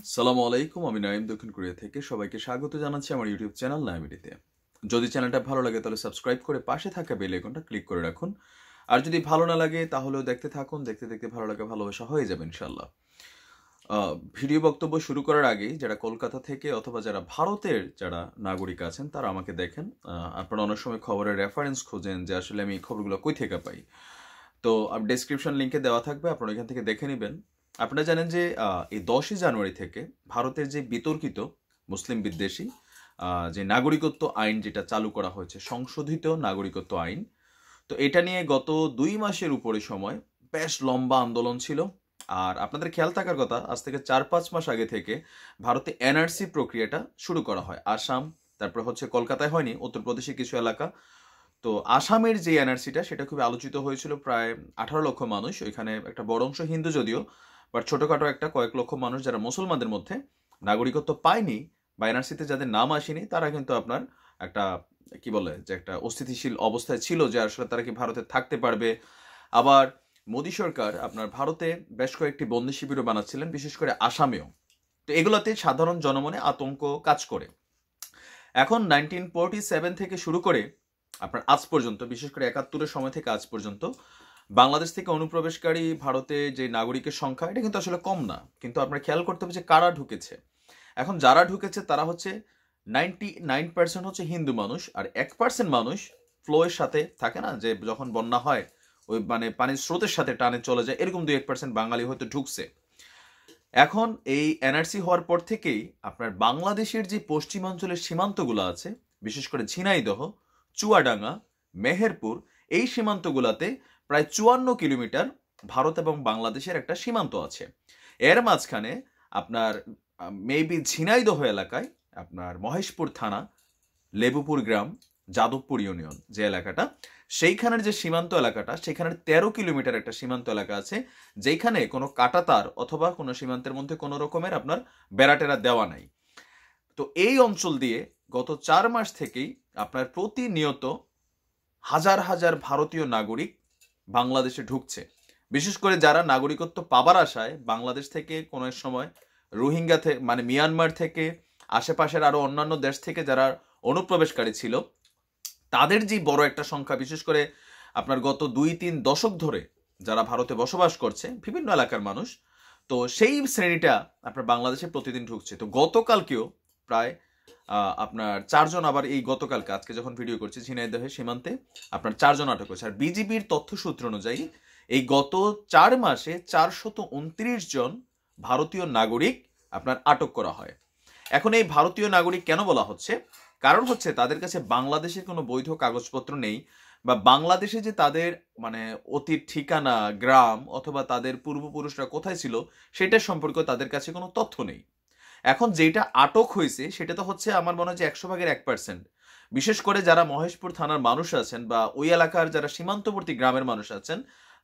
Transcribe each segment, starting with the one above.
আসসালামু আলাইকুম, আমি নাইম দক্ষিণ কোরিয়া থেকে সবাইকে স্বাগত জানাচ্ছি আমার ইউটিউব চ্যানেল নাইমিডিতে। যদি চ্যানেলটা ভালো লাগে তাহলে সাবস্ক্রাইব করে পাশে থাকা বেল আইকনটা ক্লিক করে রাখুন। আর যদি ভালো না লাগে তাহলেও দেখতে থাকুন, দেখতে দেখতে ভালো লাগে ভালোবাসা হয়ে যাবে ইনশাল্লাহ। ভিডিও বক্তব্য শুরু করার আগে যারা কলকাতা থেকে অথবা যারা ভারতের যারা নাগরিক আছেন তারা আমাকে দেখেন। আপনারা অনেক সময় খবরের রেফারেন্স খোঁজেন যে আসলে আমি এই খবরগুলো কই থেকে পাই। তো ডেসক্রিপশন লিঙ্কে দেওয়া থাকবে, আপনারা এখান থেকে দেখে নেবেন। আপনারা জানেন যে এই 10ই জানুয়ারি থেকে ভারতের যে বিতর্কিত মুসলিম বিদ্বেষী যে নাগরিকত্ব আইন যেটা চালু করা হয়েছে, সংশোধিত নাগরিকত্ব আইন, তো এটা নিয়ে গত 2 মাসের উপরে সময় বেশ লম্বা আন্দোলন ছিল। আর আপনাদের খেয়াল থাকার কথা, আজ থেকে 4-5 মাস আগে থেকে ভারতে এনআরসি প্রক্রিয়াটা শুরু করা হয়। আসাম, তারপর হচ্ছে কলকাতায় হয়নি, উত্তরপ্রদেশে কিছু এলাকা। তো আসামের যে এনআরসিটা সেটা খুবই আলোচিত হয়েছিল, প্রায় 18 লক্ষ মানুষ, ওইখানে একটা বড় অংশ হিন্দু যদিও, বাট ছোটখাটো একটা কয়েক লক্ষ মানুষ যারা মুসলমানদের মধ্যে নাগরিকত্ব পায়নি বা এনআরসিতে যাদের নাম আসেনি, তারা কিন্তু আপনার একটা কি বলে যে একটা অস্থিতিশীল অবস্থায় ছিল যে আসলে তারা কি ভারতে থাকতে পারবে। আবার মোদী সরকার আপনার ভারতে বেশ কয়েকটি বন্দি শিবিরও বানাচ্ছিলেন, বিশেষ করে আসামেও। তো এগুলোতে সাধারণ জনমনে আতঙ্ক কাজ করে। এখন 1947 থেকে শুরু করে আপনার আজ পর্যন্ত, বিশেষ করে 71-এর সময় থেকে আজ পর্যন্ত বাংলাদেশ থেকে অনুপ্রবেশকারী ভারতে যে নাগরিকের সংখ্যা, এটা কিন্তু আসলে কম না। কিন্তু আপনার খেয়াল করতে হবে যে কারা ঢুকেছে। এখন যারা ঢুকেছে তারা হচ্ছে 99% হচ্ছে হিন্দু মানুষ, আর 1% মানুষ ফ্লোয়ের সাথে থাকে না, যে যখন বন্যা হয় ওই মানে পানির স্রোতের সাথে টানে চলে যায়, এরকম 2-1% বাঙালি হয়তো ঢুকছে। এখন এই এনআরসি হওয়ার পর থেকেই আপনার বাংলাদেশের যে পশ্চিমাঞ্চলের সীমান্তগুলো আছে, বিশেষ করে ঝিনাইদহ, চুয়াডাঙ্গা, মেহেরপুর, এই সীমান্তগুলোতে প্রায় 54 কিলোমিটার ভারত এবং বাংলাদেশের একটা সীমান্ত আছে। এর মাঝখানে আপনার মেবি ঝিনাইদহ এলাকায় আপনার মহেশপুর থানা, লেবুপুর গ্রাম, যাদবপুর ইউনিয়ন যে এলাকাটা, সেইখানের যে সীমান্ত এলাকাটা, সেখানের 13 কিলোমিটার একটা সীমান্ত এলাকা আছে, যেখানে কোনো কাঁটাতার অথবা কোনো সীমান্তের মধ্যে কোনো রকমের আপনার বেড়াটেরা দেওয়া নাই। তো এই অঞ্চল দিয়ে গত 4 মাস থেকেই আপনার প্রতিনিয়ত হাজার হাজার ভারতীয় নাগরিক বাংলাদেশে ঢুকছে। বিশেষ করে যারা নাগরিকত্ব পাবার আশায় বাংলাদেশ থেকে কোনো এক সময় রোহিঙ্গা মানে মিয়ানমার থেকে, আশেপাশের আরো অন্যান্য দেশ থেকে যারা অনুপ্রবেশকারী ছিল, তাদের যে বড় একটা সংখ্যা, বিশেষ করে আপনার গত 2-3 দশক ধরে যারা ভারতে বসবাস করছে বিভিন্ন এলাকার মানুষ, তো সেই শ্রেণীটা আপনার বাংলাদেশে প্রতিদিন ঢুকছে। তো গতকালকেও প্রায় আপনার 4 জন, আবার এই গতকালকে, আজকে যখন ভিডিও করছি, ঝিনাইদহ সীমান্তে আপনার 4 জন আটক হয়েছে। আর বিজিবির তথ্যসূত্র অনুযায়ী এই গত 4 মাসে 429 জন ভারতীয় নাগরিক আপনার আটক করা হয়। এখন এই ভারতীয় নাগরিক কেন বলা হচ্ছে? কারণ হচ্ছে তাদের কাছে বাংলাদেশের কোনো বৈধ কাগজপত্র নেই, বা বাংলাদেশে যে তাদের মানে অতীত ঠিকানা, গ্রাম অথবা তাদের পূর্বপুরুষরা কোথায় ছিল সেটা সম্পর্কে তাদের কাছে কোনো তথ্য নেই। এখন যেটা আটক হয়েছে সেটা তো হচ্ছে আমার মনে হয় যে 100 ভাগের 1%। বিশেষ করে যারা মহেশপুর থানার মানুষ আছেন বা ওই এলাকার যারা সীমান্তবর্তী গ্রামের মানুষ আছেন,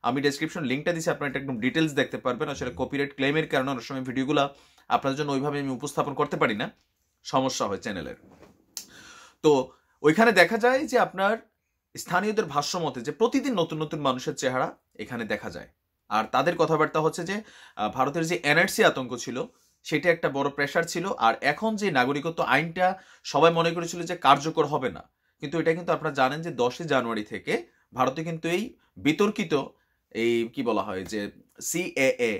আমি ডেসক্রিপশন লিঙ্কটা দিচ্ছি, আপনারা এটা একদম ডিটেলস দেখতে পারবেন। আসলে কপিরাইট ক্লেমের কারণে অনেক সময় ভিডিওগুলো আপনাদের জন্য ওইভাবে আমি উপস্থাপন করতে পারি না, সমস্যা হয় চ্যানেলের। তো ওইখানে দেখা যায় যে আপনার স্থানীয়দের ভাষ্য মতে যে প্রতিদিন নতুন নতুন মানুষের চেহারা এখানে দেখা যায়। আর তাদের কথাবার্তা হচ্ছে যে ভারতের যে এনআরসি আতঙ্ক ছিল সেটা একটা বড় প্রেশার ছিল। আর এখন যে নাগরিকত্ব আইনটা সবাই মনে করেছিল যে কার্যকর হবে না, কিন্তু এটা কিন্তু আপনারা জানেন যে 10ই জানুয়ারি থেকে ভারতে কিন্তু এই বিতর্কিত এই কি বলা হয় যে সিএএ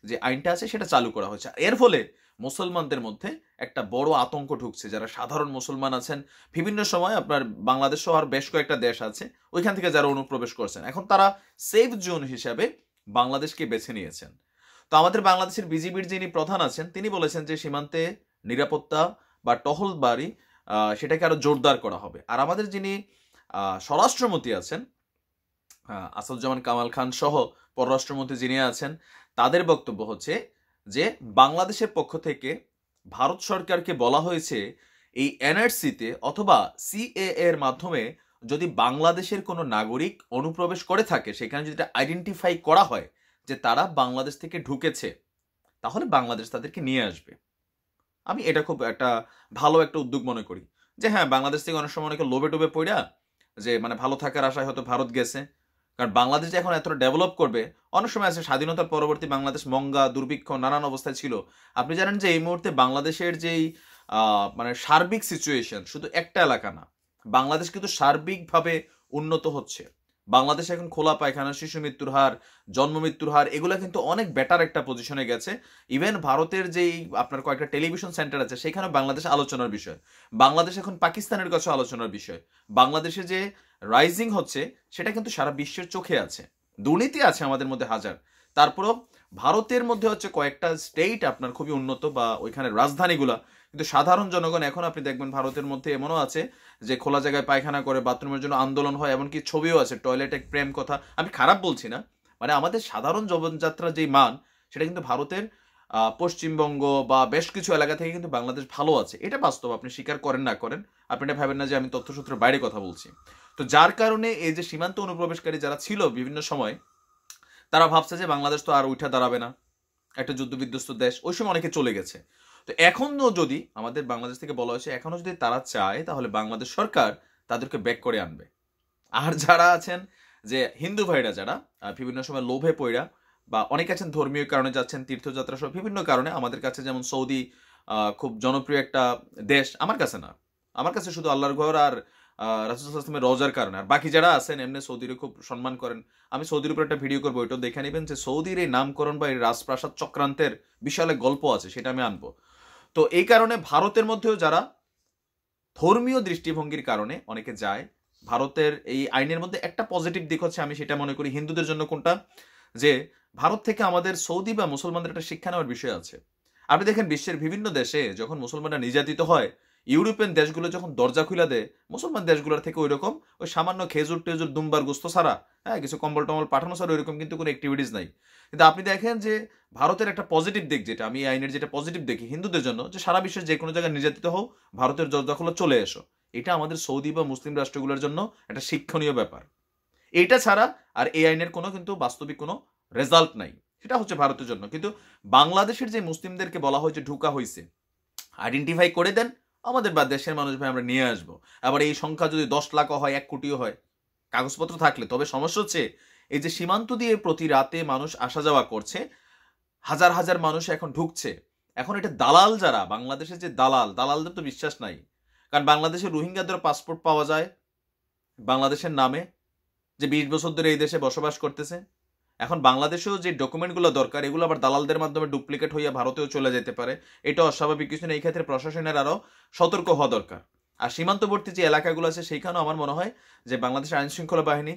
যে আইনটা আছে সেটা চালু করা হয়েছে। এর ফলে মুসলমানদের মধ্যে একটা বড় আতঙ্ক ঢুকছে। যারা সাধারণ মুসলমান আছেন, বিভিন্ন সময় আপনার বাংলাদেশ সহ আর বেশ কয়েকটা দেশ আছে ওইখান থেকে যারা অনুপ্রবেশ করছেন, এখন তারা সেফ জোন হিসাবে বাংলাদেশকে বেছে নিয়েছেন। তো আমাদের বাংলাদেশের বিজিবির যিনি প্রধান আছেন তিনি বলেছেন যে সীমান্তে নিরাপত্তা বা টহলদারি সেটাকে আরো জোরদার করা হবে। আর আমাদের যিনি স্বরাষ্ট্রমন্ত্রী আছেন আসাদুজ্জামান কামাল খান সহ পররাষ্ট্রমন্ত্রী যিনি আছেন, তাদের বক্তব্য হচ্ছে যে বাংলাদেশের পক্ষ থেকে ভারত সরকারকে বলা হয়েছে এই এনআরসিতে অথবা সিএএ এর মাধ্যমে যদি বাংলাদেশের কোনো নাগরিক অনুপ্রবেশ করে থাকে, সেখানে যদি আইডেন্টিফাই করা হয় যে তারা বাংলাদেশ থেকে ঢুকেছে, তাহলে বাংলাদেশ তাদেরকে নিয়ে আসবে। আমি এটা খুব একটা ভালো একটা উদ্যোগ মনে করি। যে হ্যাঁ, বাংলাদেশ থেকে অনেক সময় অনেকে লোভে টোবে পড়া যে মানে ভালো থাকার আশায় হয়তো ভারত গেছে, কারণ বাংলাদেশ যে এখন এতটা ডেভেলপ করবে, অনেক সময় আছে স্বাধীনতার পরবর্তী বাংলাদেশ মঙ্গা দুর্ভিক্ষ নানান অবস্থায় ছিল। আপনি জানেন যে এই মুহূর্তে বাংলাদেশের যেই মানে সার্বিক সিচুয়েশন, শুধু একটা এলাকা না, বাংলাদেশ কিন্তু সার্বিকভাবে উন্নত হচ্ছে। বাংলাদেশ এখন খোলা পায়খানা, শিশু মৃত্যুর হার, জন্ম মৃত্যুর হার, এগুলা কিন্তু অনেক বেটার একটা পজিশনে গেছে। ইভেন ভারতের যেই আপনার কয়েকটা টেলিভিশন সেন্টার আছে সেখানে বাংলাদেশ আলোচনার বিষয়। বাংলাদেশ এখন পাকিস্তানের কাছে আলোচনার বিষয়। বাংলাদেশে যে রাইজিং হচ্ছে সেটা কিন্তু সারা বিশ্বের চোখে আছে। দুর্নীতি আছে আমাদের মধ্যে হাজার, তারপরও ভারতের মধ্যে হচ্ছে কয়েকটা স্টেট আপনার খুবই উন্নত বা ওইখানে রাজধানীগুলা, কিন্তু সাধারণ জনগণ এখন আপনি দেখবেন ভারতের মধ্যে এমনও আছে যে খোলা জায়গায় পায়খানা করে, বাথরুমের জন্য আন্দোলন হয়, এমনকি ছবিও আছে, টয়লেটে প্রেম কথা। আমি খারাপ বলছি না, মানে আমাদের সাধারণ জীবনযাত্রার যেই মান সেটা কিন্তু ভারতের পশ্চিমবঙ্গ বা বেশ কিছু এলাকা থেকে কিন্তু বাংলাদেশ ভালো আছে। এটা বাস্তব, আপনি স্বীকার করেন না করেন, আপনি এটা ভাবেন না যে আমি তথ্যসূত্রের বাইরে কথা বলছি। তো যার কারণে এই যে সীমান্ত অনুপ্রবেশকারী যারা ছিল বিভিন্ন সময়, তারা ভাবছে যে বাংলাদেশ তো আর উঠে দাঁড়াবে না, একটা যুদ্ধ বিধ্বস্ত দেশ, ওই সময় অনেকে চলে গেছে। তো এখনও যদি আমাদের বাংলাদেশ থেকে বলা হয়েছে, এখনও যদি তারা চায় তাহলে বাংলাদেশ সরকার তাদেরকে ব্যাক করে আনবে। আর যারা আছেন যে হিন্দু ভাইরা যারা বিভিন্ন সময় লোভে পড়া বা অনেকে আছেন ধর্মীয় কারণে যাচ্ছেন, তীর্থযাত্রা সহ বিভিন্ন কারণে, আমাদের কাছে যেমন সৌদি খুব জনপ্রিয় একটা দেশ, আমার কাছে না, আমার কাছে শুধু আল্লাহর ঘর আর রাসূলুল্লাহ রওজার কারণে। আর বাকি যারা আছেন এমনি সৌদির খুব সম্মান করেন। আমি সৌদির উপর একটা ভিডিও করবো, ওইটাও দেখে নেবেন যে সৌদির এই নামকরণ বা এই রাজপ্রাসাদ চক্রান্তের বিশাল এক গল্প আছে, সেটা আমি আনবো। তো এই কারণে ভারতের মধ্যেও যারা ধর্মীয় দৃষ্টিভঙ্গির কারণে অনেকে যায়, ভারতের এই আইনের মধ্যে একটা পজিটিভ দিক হচ্ছে, আমি সেটা মনে করি হিন্দুদের জন্য কোনটা, যে ভারত থেকে আমাদের সৌদি বা মুসলমানদের একটা শিক্ষা নেওয়ার বিষয় আছে। আপনি দেখেন বিশ্বের বিভিন্ন দেশে যখন মুসলমানরা নির্যাতিত হয়, ইউরোপিয়ান দেশগুলো যখন দরজা খুলে দেয় মুসলমান দেশগুলোর থেকে ওই রকম ওই সামান্য খেজুর টেজুর দুম্বার গোস্ত ছাড়া, হ্যাঁ কিছু কম্বল টম্বল পাঠানো ছাড়া ওইরকম কিন্তু কোনো অ্যাক্টিভিটিস নাই। কিন্তু আপনি দেখেন যে ভারতের একটা পজিটিভ দিক, যেটা আমি এই আইনের যেটা পজিটিভ দেখি হিন্দুদের জন্য, যে সারা বিশ্বের যে কোনো জায়গায় নির্যাতিত হোক ভারতের দরজা খোলা চলে এসো। এটা আমাদের সৌদি বা মুসলিম রাষ্ট্রগুলোর জন্য একটা শিক্ষণীয় ব্যাপার। এইটা ছাড়া আর এই আইনের কোনো কিন্তু বাস্তবিক কোনো রেজাল্ট নাই, সেটা হচ্ছে ভারতের জন্য। কিন্তু বাংলাদেশের যে মুসলিমদেরকে বলা হয় যে ঢুকা হয়েছে, আইডেন্টিফাই করে দেন, আমাদের বা দেশের মানুষ ভাই আমরা নিয়ে আসবো। আবার এই সংখ্যা যদি 10 লাখও হয়, 1 কোটিও হয়, কাগজপত্র থাকলে। তবে সমস্যা হচ্ছে এই যে সীমান্ত দিয়ে প্রতি রাতে মানুষ আসা যাওয়া করছে, হাজার হাজার মানুষ এখন ঢুকছে, এখন এটা দালাল যারা, বাংলাদেশের যে দালালদের তো বিশ্বাস নাই। কারণ বাংলাদেশের রোহিঙ্গাদের পাসপোর্ট পাওয়া যায় বাংলাদেশের নামে, যে 20 বছর ধরে এই দেশে বসবাস করতেছে। এখন বাংলাদেশেও যে ডকুমেন্টগুলো দরকার এগুলো আবার দালালদের মাধ্যমে ডুপ্লিকেট হইয়া ভারতেও চলে যেতে পারে, এটা অস্বাভাবিক কিছু না। এই ক্ষেত্রে প্রশাসনের আরও সতর্ক হওয়া দরকার। আর সীমান্তবর্তী যে এলাকাগুলো আছে সেইখানেও আমার মনে হয় যে বাংলাদেশের আইন শৃঙ্খলা বাহিনী,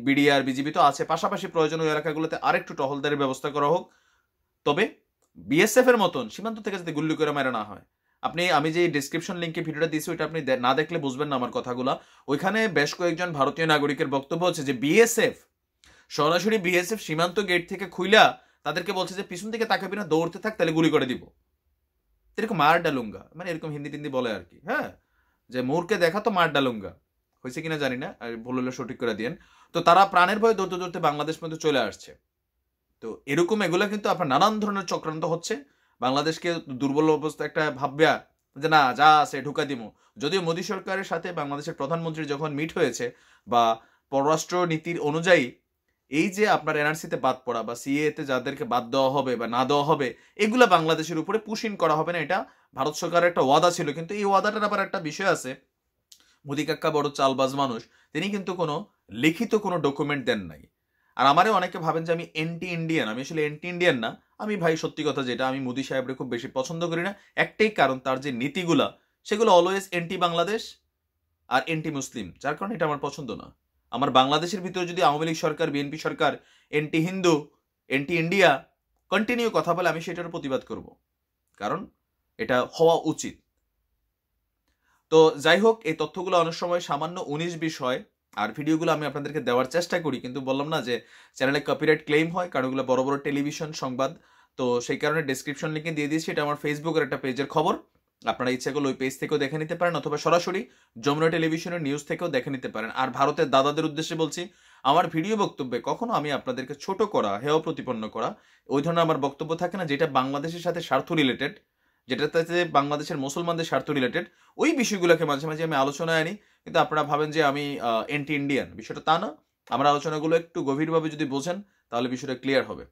বিডিআর, বিজিবি তো আছে, পাশাপাশি প্রয়োজনীয় এলাকাগুলোতে আরেকটু টহলদারির ব্যবস্থা করা হোক। তবে বিএসএফ এর মতন সীমান্ত থেকে যাতে গুল্লি করে মেরে না হয়। আমি যে ডিসক্রিপশন লিঙ্কে ভিডিওটা দিয়েছি ওইটা আপনি না দেখলে বুঝবেন না আমার কথাগুলো। ওইখানে বেশ কয়েকজন ভারতীয় নাগরিকের বক্তব্য হচ্ছে যে সরাসরি বিএসএফ সীমান্ত গেট থেকে খুইলা তাদেরকে বলছে যে পিছন থেকে তাকাবি না, দৌড়তে থাক, তাহলে গুলি করে দিব। এরকম মার ডালুঙ্গা, মানে এরকম হিন্দি টিন্দি বলে আর কি, হ্যাঁ, যে মোরকে দেখা তো মার ডালুঙ্গা, হয়েছে কিনা জানি না, আর ভুল হলে সঠিক করে দিয়েন। তো তারা প্রাণের ভয়ে দৌড়তে দৌড়তে বাংলাদেশ পর্যন্ত চলে আসছে। তো এরকম এগুলা কিন্তু আপনার নানান ধরনের চক্রান্ত হচ্ছে, বাংলাদেশকে দুর্বল অবস্থা একটা ভাববা যে না যা আছে ঢুকা দিব। যদিও মোদী সরকারের সাথে বাংলাদেশের প্রধানমন্ত্রী যখন মিট হয়েছে বা পররাষ্ট্র নীতির অনুযায়ী এই যে আপনার এনআরসিতে বাদ পড়া বা সিএতে যাদেরকে বাদ দেওয়া হবে বা না দেওয়া হবে, এগুলা বাংলাদেশের উপরে পুশিন করা হবে না, এটা ভারত সরকারের একটা ওয়াদা ছিল। কিন্তু এই ওয়াদাটার আবার একটা বিষয় আছে, মোদী কাক্কা বড় চালবাজ মানুষ, তিনি কিন্তু কোনো লিখিত কোনো ডকুমেন্ট দেন নাই। আর আমারে অনেকে ভাবেন যে আমি এন্টি ইন্ডিয়ান, আমি আসলে এন্টি ইন্ডিয়ান না। আমি ভাই সত্যি কথা যেটা, আমি মোদী সাহেবরে খুব বেশি পছন্দ করি না, একটাই কারণ তার যে নীতিগুলা সেগুলো অলওয়েজ এন্টি বাংলাদেশ আর এন্টি মুসলিম, যার কারণে এটা আমার পছন্দ না। আমার বাংলাদেশের ভিতরে যদি আওয়ামী লীগ সরকার, বিএনপি সরকার anti Hindu, anti India continue কথা বলে, আমি সেটার প্রতিবাদ করব, কারণ এটা হওয়া উচিত। তো যাই হোক, এই তথ্যগুলো অনেক সময় সামান্য 19-20 হয়, আর ভিডিওগুলো আমি আপনাদেরকে দেওয়ার চেষ্টা করি, কিন্তু বললাম না যে চ্যানেলে কপিরাইট ক্লেম হয়, কারণ ওগুলো বড় বড় টেলিভিশন সংবাদ। তো সেই কারণে ডেসক্রিপশন লিঙ্কে দিয়ে দিয়েছি, এটা আমার ফেসবুকের একটা পেজের খবর, আপনারা ইচ্ছা করলে ওই পেজ থেকেও দেখে নিতে পারেন, অথবা সরাসরি যমুনা টেলিভিশনের নিউজ থেকেও দেখে নিতে পারেন। আর ভারতের দাদাদের উদ্দেশ্যে বলছি, আমার ভিডিও বক্তব্যে কখনো আমি আপনাদেরকে ছোট করা, হেয় প্রতিপন্ন করা, ওই ধরনের আমার বক্তব্য থাকে না, যেটা বাংলাদেশের সাথে স্বার্থ রিলেটেড, যেটাতে বাংলাদেশের মুসলমানদের স্বার্থ রিলেটেড, ওই বিষয়গুলোকে মাঝে মাঝে আমি আলোচনায় আনি। কিন্তু আপনারা ভাবেন যে আমি এন্টি ইন্ডিয়ান, বিষয়টা তা না। আমার আলোচনাগুলো একটু গভীরভাবে যদি বোঝেন তাহলে বিষয়টা ক্লিয়ার হবে।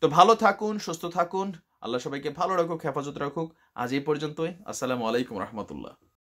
তো ভালো থাকুন, সুস্থ থাকুন, আল্লাহ সবাইকে ভালো রাখুক, হেফাজত রাখুক। আজ এই পর্যন্তই। আসসালামু আলাইকুম রহমতুল্লাহ।